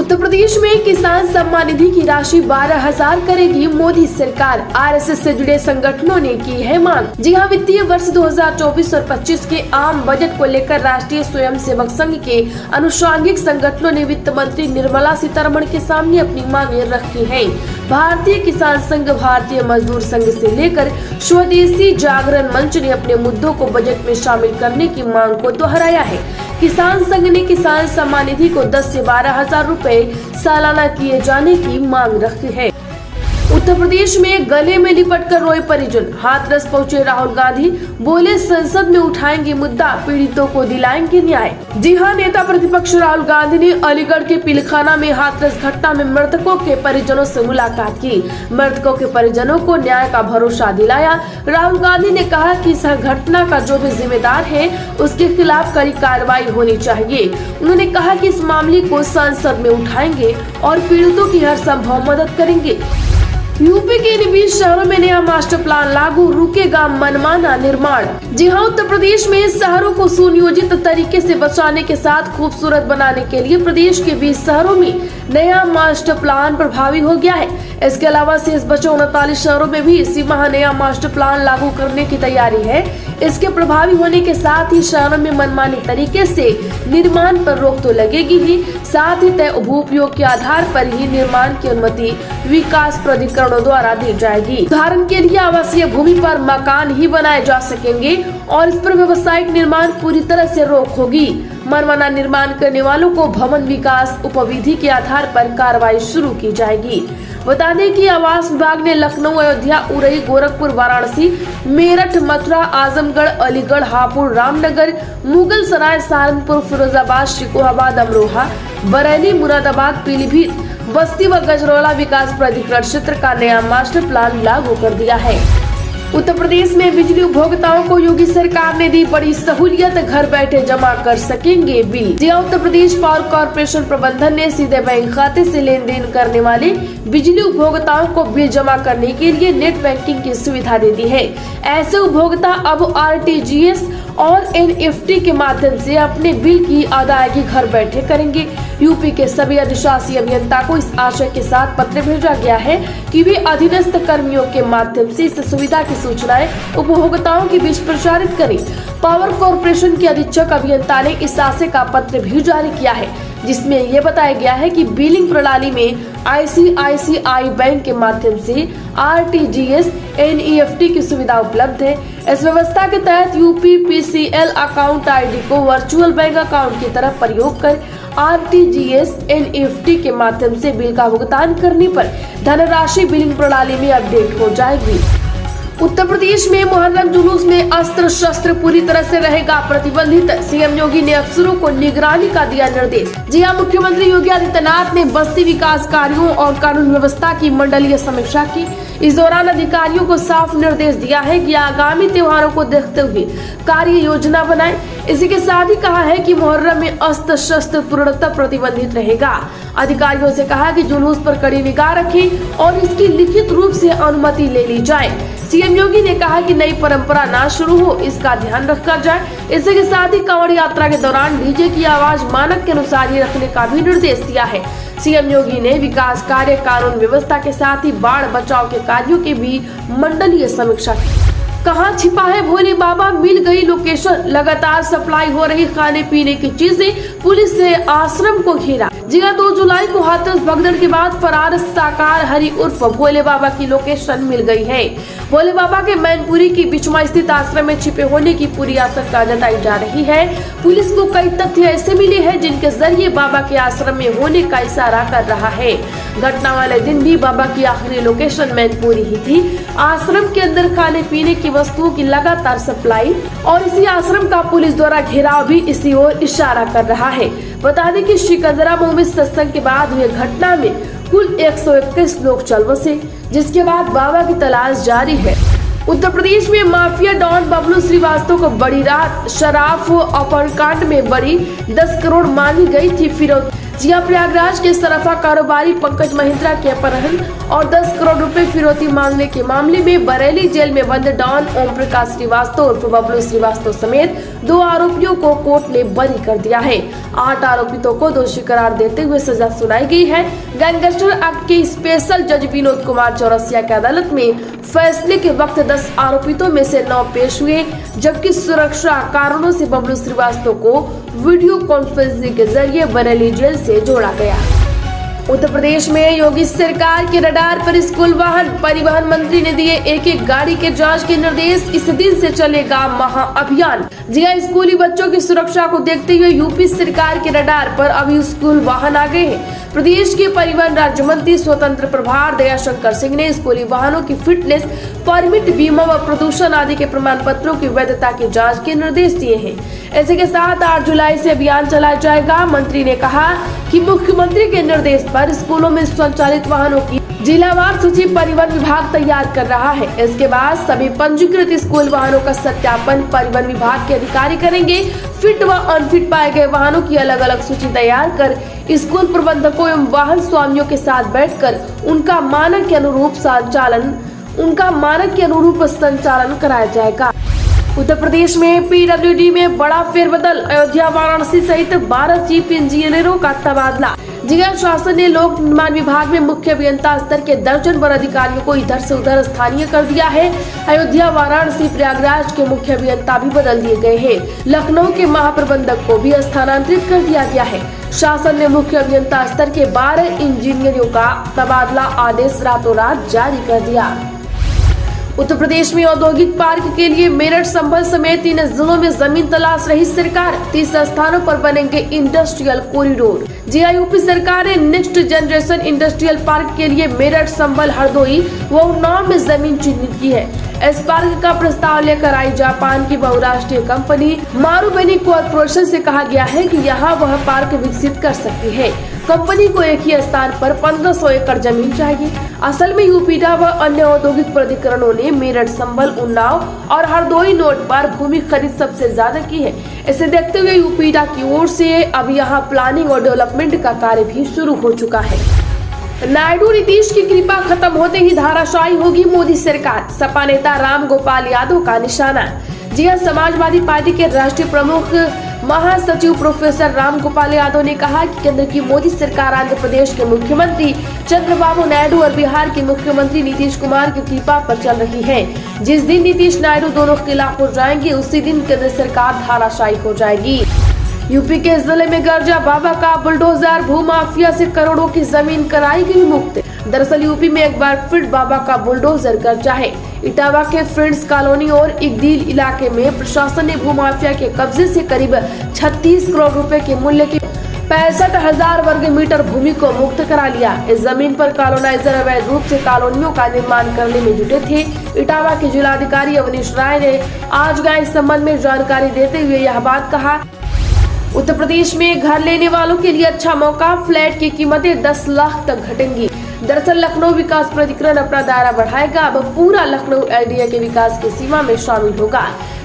उत्तर प्रदेश में किसान सम्मान निधि की राशि 12,000 करेगी मोदी सरकार। आरएसएस से जुड़े संगठनों ने की है मांग। जी हां, वित्तीय वर्ष 2024 और 25 के आम बजट को लेकर राष्ट्रीय स्वयंसेवक संघ के अनुषंगिक संगठनों ने वित्त मंत्री निर्मला सीतारमण के सामने अपनी मांगे रखी हैं। भारतीय किसान संघ, भारतीय मजदूर संघ से लेकर स्वदेशी जागरण मंच ने अपने मुद्दों को बजट में शामिल करने की मांग को दोहराया है। किसान संघ ने किसान सम्मान निधि को 10 से 12,000 रुपए सालाना किए जाने की मांग रखी है। उत्तर प्रदेश में गले में लिपट कर रोए परिजन। हाथरस पहुंचे राहुल गांधी, बोले संसद में उठाएंगे मुद्दा, पीड़ितों को दिलाएंगे न्याय। जी हां, नेता प्रतिपक्ष राहुल गांधी ने अलीगढ़ के पिलखाना में हाथरस घटना में मृतकों के परिजनों से मुलाकात की। मृतकों के परिजनों को न्याय का भरोसा दिलाया। राहुल गांधी ने कहा कि इस घटना का जो भी जिम्मेदार है उसके खिलाफ कड़ी कार्रवाई होनी चाहिए। उन्होंने कहा कि इस मामले को संसद में उठाएंगे और पीड़ितों की हर संभव मदद करेंगे। यूपी के इन 20 शहरों में नया मास्टर प्लान लागू, रुकेगा मनमाना निर्माण। जी हां, उत्तर प्रदेश में शहरों को सुनियोजित तरीके से बचाने के साथ खूबसूरत बनाने के लिए प्रदेश के 20 शहरों में नया मास्टर प्लान प्रभावी हो गया है। इसके अलावा शेष बचे 39 शहरों में भी इसी माह नया मास्टर प्लान लागू करने की तैयारी है। इसके प्रभावी होने के साथ ही शहरों में मनमानी तरीके से निर्माण पर रोक तो लगेगी ही, साथ ही तय भू-उपयोग के आधार पर ही निर्माण की अनुमति विकास प्राधिकरणों द्वारा दी जाएगी। उदाहरण के लिए आवासीय भूमि पर मकान ही बनाए जा सकेंगे और इस पर व्यावसायिक निर्माण पूरी तरह से रोक होगी। मनमाना निर्माण करने वालों को भवन विकास उपविधि के आधार पर कार्रवाई शुरू की जाएगी। बता दें कि आवास विभाग ने लखनऊ, अयोध्या, उरई, गोरखपुर, वाराणसी, मेरठ, मथुरा, आजमगढ़, अलीगढ़, हापुड़, रामनगर, मुगल सराय, सहारनपुर, फिरोजाबाद, शिकोहाबाद, अमरोहा, बरेली, मुरादाबाद, पीलीभीत, बस्ती व गजरौला विकास प्राधिकरण क्षेत्र का नया मास्टर प्लान लागू कर दिया है। उत्तर प्रदेश में बिजली उपभोक्ताओं को योगी सरकार ने दी बड़ी सहूलियत, घर बैठे जमा कर सकेंगे बिल। जी हां, उत्तर प्रदेश पावर कॉर्पोरेशन प्रबंधन ने सीधे बैंक खाते से लेन देन करने वाले बिजली उपभोक्ताओं को बिल जमा करने के लिए नेट बैंकिंग की सुविधा दे दी है। ऐसे उपभोक्ता अब आरटीजीएस और एनईएफटी के माध्यम से अपने बिल की अदायगी घर बैठे करेंगे। यूपी के सभी अधिशासी अभियंता को इस आशय के साथ पत्र भेजा गया है कि वे अधीनस्थ कर्मियों के माध्यम से इस सुविधा की सूचनाएं उपभोक्ताओं के बीच प्रचारित करें। पावर कॉर्पोरेशन के अधीक्षक अभियंता ने इस आशय का पत्र भी जारी किया है, जिसमें ये बताया गया है कि बिलिंग प्रणाली में आईसीआईसीआई बैंक के माध्यम से आरटीजीएस, एनईएफटी की सुविधा उपलब्ध है। इस व्यवस्था के तहत यूपीपीसीएल अकाउंट आईडी को वर्चुअल बैंक अकाउंट की तरह प्रयोग कर आरटीजीएस, एनईएफटी के माध्यम से बिल का भुगतान करने पर धनराशि बिलिंग प्रणाली में अपडेट हो जाएगी। उत्तर प्रदेश में मुहर्रम जुलूस में अस्त्र शस्त्र पूरी तरह से रहेगा प्रतिबंधित। सीएम योगी ने अफसरों को निगरानी का दिया निर्देश। जी हां, मुख्यमंत्री योगी आदित्यनाथ ने बस्ती विकास कार्यों और कानून व्यवस्था की मंडलीय समीक्षा की। इस दौरान अधिकारियों को साफ निर्देश दिया है कि आगामी त्योहारों को देखते हुए कार्य योजना बनाएं। इसी के साथ ही कहा है कि मुहर्रम में अस्त्र शस्त्र पूर्णतः प्रतिबंधित रहेगा। अधिकारियों से कहा कि जुलूस पर कड़ी निगाह रखें और इसकी लिखित रूप से अनुमति ले ली जाए। सीएम योगी ने कहा कि नई परंपरा ना शुरू हो, इसका ध्यान रखा जाए। इसी के साथ ही कांवड़ यात्रा के दौरान डीजे की आवाज मानक के अनुसार ही रखने का भी निर्देश दिया है। सीएम योगी ने विकास कार्य, कानून व्यवस्था के साथ ही बाढ़ बचाव के कार्यों की भी मंडलीय समीक्षा की। कहाँ छिपा है भोले बाबा, मिल गई लोकेशन। लगातार सप्लाई हो रही खाने पीने की चीजें, पुलिस ने आश्रम को घेरा। जी हां, 2 जुलाई को हाथरस भगदड़ के बाद फरार साकार हरि उर्फ भोले बाबा की लोकेशन मिल गई है। भोले बाबा के मैनपुरी की बिचमा स्थित आश्रम में छिपे होने की पूरी आशंका जताई जा रही है। पुलिस को कई तथ्य ऐसे मिले हैं जिनके जरिए बाबा के आश्रम में होने का इशारा कर रहा है। घटना वाले दिन भी बाबा की आखिरी लोकेशन मैनपुरी ही थी। आश्रम के अंदर खाने पीने की वस्तुओं की लगातार सप्लाई और इसी आश्रम का पुलिस द्वारा घेराव भी इसी ओर इशारा कर रहा है। बता दें कि सिकंदराबाद में सत्संग के बाद हुई घटना में कुल 121 लोग चल बसे, जिसके बाद बाबा की तलाश जारी है। उत्तर प्रदेश में माफिया डॉन बबलू श्रीवास्तव को बड़ी राहत। शराब अपहरण कांड में बड़ी 10 करोड़ मांगी गई थी फिरौती। जी हां, प्रयागराज के सराफा कारोबारी पंकज महिंद्रा के अपहरण और 10 करोड़ रुपए फिरौती मांगने के मामले में बरेली जेल में बंद डॉन ओम प्रकाश श्रीवास्तव उर्फ बबलू श्रीवास्तव समेत 2 आरोपियों को कोर्ट ने बरी कर दिया है। 8 आरोपितों को दोषी करार देते हुए सजा सुनाई गई है। गैंगस्टर एक्ट के स्पेशल जज विनोद कुमार चौरसिया की अदालत में फैसले के वक्त 10 आरोपितों में से 9 पेश हुए, जबकि सुरक्षा कारणों से बबलू श्रीवास्तव को वीडियो कॉन्फ्रेंसिंग के जरिए बरेली जेल से जोड़ा गया। उत्तर प्रदेश में योगी सरकार के रडार पर स्कूल वाहन, परिवहन मंत्री ने दिए एक गाड़ी के जांच के निर्देश। इस दिन से चलेगा महाअभियान। जी हां, स्कूली बच्चों की सुरक्षा को देखते हुए यूपी सरकार के रडार पर अभी स्कूल वाहन आ गए हैं। प्रदेश के परिवहन राज्य मंत्री स्वतंत्र प्रभार दयाशंकर सिंह ने स्कूली वाहनों की फिटनेस, परमिट, बीमा व प्रदूषण आदि के प्रमाण पत्रों की वैधता की जांच के निर्देश दिए हैं। इसी के साथ 8 जुलाई से अभियान चलाया जाएगा। मंत्री ने कहा कि मुख्यमंत्री के निर्देश पर स्कूलों में संचालित वाहनों की जिलावार सूची परिवहन विभाग तैयार कर रहा है। इसके बाद सभी पंजीकृत स्कूल वाहनों का सत्यापन परिवहन विभाग के अधिकारी करेंगे। फिट व अनफिट पाए गए वाहनों की अलग अलग सूची तैयार कर स्कूल प्रबंधकों एवं वाहन स्वामियों के साथ बैठकर उनका मानक के अनुरूप संचालन कराया जाएगा। उत्तर प्रदेश में पीडब्ल्यूडी में बड़ा फेरबदल, अयोध्या वाराणसी सहित 12 चीफ इंजीनियरों का तबादला। जिला शासन ने लोक निर्माण विभाग में मुख्य अभियंता स्तर के दर्जन भर अधिकारियों को इधर से उधर स्थानीय कर दिया है। अयोध्या, वाराणसी, प्रयागराज के मुख्य अभियंता भी बदल दिए गए हैं। लखनऊ के महाप्रबंधक को भी स्थानांतरित कर दिया गया है। शासन ने मुख्य अभियंता स्तर के 12 इंजीनियरों का तबादला आदेश रातों रात जारी कर दिया। उत्तर प्रदेश में औद्योगिक पार्क के लिए मेरठ, संभल समेत 3 जिलों में जमीन तलाश रही सरकार। 30 स्थानों पर बनेंगे इंडस्ट्रियल कॉरिडोर। जी हां, यूपी सरकार ने नेक्स्ट जनरेशन इंडस्ट्रियल पार्क के लिए मेरठ, संभल, हरदोई व उन्नाव में जमीन चिन्हित की है। इस पार्क का प्रस्ताव लेकर आई जापान की बहुराष्ट्रीय कंपनी मारुबेनी कॉर्पोरेशन से कहा गया है कि यहाँ वह पार्क विकसित कर सकती है। कंपनी को एक ही स्थान पर 1500 एकड़ जमीन चाहिए। असल में यूपीडा व अन्य औद्योगिक प्राधिकरणों ने मेरठ, संभल, उन्नाव और हरदोई नोड पर भूमि खरीद सबसे ज्यादा की है। इसे देखते हुए यूपीडा की ओर से अब यहाँ प्लानिंग और डेवलपमेंट का कार्य भी शुरू हो चुका है। नायडू, नीतीश की कृपा खत्म होते ही धाराशायी होगी मोदी सरकार, सपा नेता राम गोपाल यादव का निशाना। जी हां, समाजवादी पार्टी के राष्ट्रीय प्रमुख महासचिव प्रोफेसर राम गोपाल यादव ने कहा कि केंद्र की मोदी सरकार आंध्र प्रदेश के मुख्यमंत्री चंद्रबाबू नायडू और बिहार के मुख्यमंत्री नीतीश कुमार की कृपा पर चल रही है। जिस दिन नीतीश नायडू दोनों खिलाफ हो जाएंगे, उसी दिन केंद्र सरकार धाराशायी हो जाएगी। यूपी के जिले में गर्जा बाबा का बुलडोजर, भूमाफिया से करोड़ों की जमीन कराई गई मुक्त। दरअसल यूपी में एक बार फिर बाबा का बुलडोजर गर्जा है। इटावा के फ्रेंड्स कॉलोनी और इकदील इलाके में प्रशासन ने भूमाफिया के कब्जे से करीब 36 करोड़ रुपए के मूल्य की 65,000 वर्ग मीटर भूमि को मुक्त करा लिया। इस जमीन पर कॉलोनाइजर अवैध रूप से कॉलोनियों का निर्माण करने में जुटे थे। इटावा के जिलाधिकारी अवनीश राय ने आज गए इस संबंध में जानकारी देते हुए यह बात कहा। उत्तर प्रदेश में घर लेने वालों के लिए अच्छा मौका, फ्लैट की कीमतें 10 लाख तक घटेंगी। दरअसल लखनऊ विकास प्राधिकरण अपना दायरा बढ़ाएगा। अब पूरा लखनऊ एलडीए के विकास की सीमा में शामिल होगा।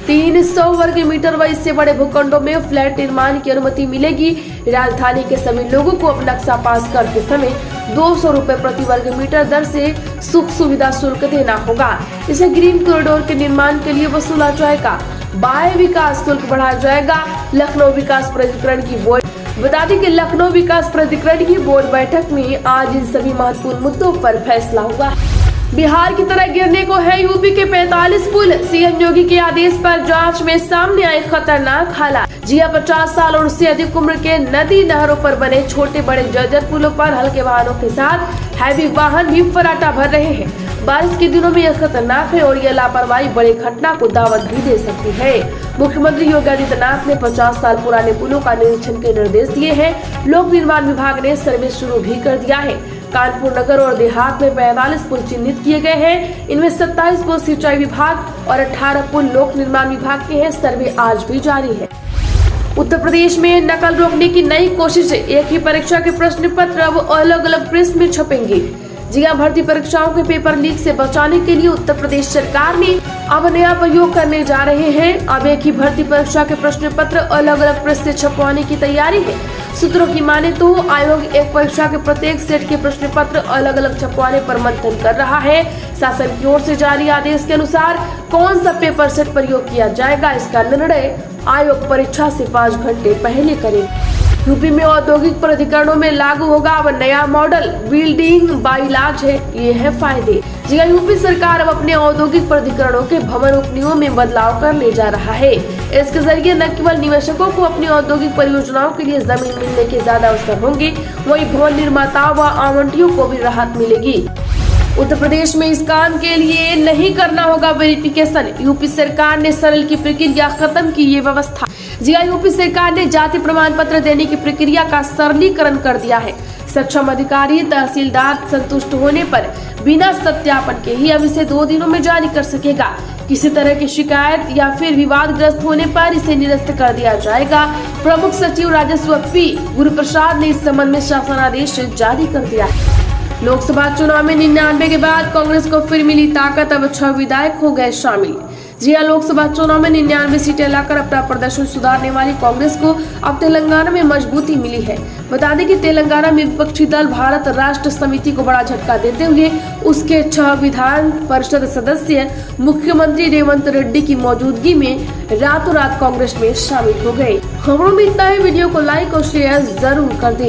300 वर्ग मीटर व इससे बड़े भूखंडों में फ्लैट निर्माण की अनुमति मिलेगी। राजधानी के सभी लोगों को अब नक्शा पास करते समय 200 रुपए प्रति वर्ग मीटर दर से सुख सुविधा शुल्क देना होगा। इसे ग्रीन कॉरिडोर के निर्माण के लिए वसूला जाएगा। बाह्य विकास शुल्क बढ़ाया जाएगा। लखनऊ विकास प्राधिकरण की बोर्ड बता दें कि लखनऊ विकास प्राधिकरण की बोर्ड बैठक में आज इन सभी महत्वपूर्ण मुद्दों पर फैसला हुआ। बिहार की तरह गिरने को है यूपी के 45 पुल, सीएम योगी के आदेश पर जांच में सामने आए खतरनाक हालात। जी हां, 50 साल और उससे अधिक उम्र के नदी नहरों पर बने छोटे बड़े जर्जर पुलों पर हल्के वाहनों के साथ हैवी वाहन भी फराटा भर रहे हैं। बारिश के दिनों में यह खतरनाक है और यह लापरवाही बड़ी घटना को दावत भी दे सकती है। मुख्यमंत्री योगी आदित्यनाथ ने 50 साल पुराने पुलों का निरीक्षण के निर्देश दिए हैं। लोक निर्माण विभाग ने सर्वे शुरू भी कर दिया है। कानपुर नगर और देहात में 45 पुल चिन्हित किए गए हैं। इनमें 27 पुल सिंचाई विभाग और 18 पुल लोक निर्माण विभाग के हैं। सर्वे आज भी जारी है। उत्तर प्रदेश में नकल रोकने की नई कोशिश, एक ही परीक्षा के प्रश्न पत्र अब अलग अलग प्रेस में छपेंगे। जी हां, भर्ती परीक्षाओं के पेपर लीक से बचाने के लिए उत्तर प्रदेश सरकार ने अब नया प्रयोग करने जा रहे हैं। अब एक ही भर्ती परीक्षा के प्रश्न पत्र अलग अलग प्रेस से छपवाने की तैयारी है। सूत्रों की माने तो आयोग एक परीक्षा के प्रत्येक सेट के प्रश्न पत्र अलग अलग छपवाने पर मंथन कर रहा है। शासन की ओर से जारी आदेश के अनुसार कौन सा पेपर सेट प्रयोग किया जाएगा, इसका निर्णय आयोग परीक्षा से 5 घंटे पहले करेगा। यूपी में औद्योगिक प्राधिकरणों में लागू होगा अब नया मॉडल, बिल्डिंग बाइलाज है, ये है फायदे। जी हां, यूपी सरकार अब अपने औद्योगिक प्राधिकरणों के भवन उपनियमों में बदलाव करने जा रहा है। इसके जरिए न केवल निवेशकों को अपनी औद्योगिक परियोजनाओं के लिए जमीन मिलने के ज्यादा अवसर होंगे, वहीं भवन निर्माताओं व आवंटियों को भी राहत मिलेगी। उत्तर प्रदेश में इस काम के लिए नहीं करना होगा वेरिफिकेशन, यूपी सरकार ने सरल की प्रक्रिया खत्म की ये व्यवस्था। जी हां, यूपी सरकार ने जाति प्रमाण पत्र देने की प्रक्रिया का सरलीकरण कर दिया है। सक्षम अधिकारी तहसीलदार संतुष्ट होने पर बिना सत्यापन के ही अब इसे 2 दिनों में जारी कर सकेगा। किसी तरह की शिकायत या फिर विवादग्रस्त होने पर इसे निरस्त कर दिया जाएगा। प्रमुख सचिव राजस्व पी गुरुप्रसाद ने इस संबंध में शासनादेश जारी कर दिया है। लोकसभा चुनाव में 99 के बाद कांग्रेस को फिर मिली ताकत, अब 6 विधायक हो गए शामिल। जी हां, लोकसभा चुनाव में 99 सीटें लाकर अपना प्रदर्शन सुधारने वाली कांग्रेस को अब तेलंगाना में मजबूती मिली है। बता दें कि तेलंगाना में विपक्षी दल भारत राष्ट्र समिति को बड़ा झटका देते हुए उसके 6 विधान परिषद सदस्य मुख्यमंत्री रेवंत रेड्डी की मौजूदगी में रातों रात कांग्रेस में शामिल हो गए। खबरों में इतना ही। वीडियो को लाइक और शेयर जरूर कर दें।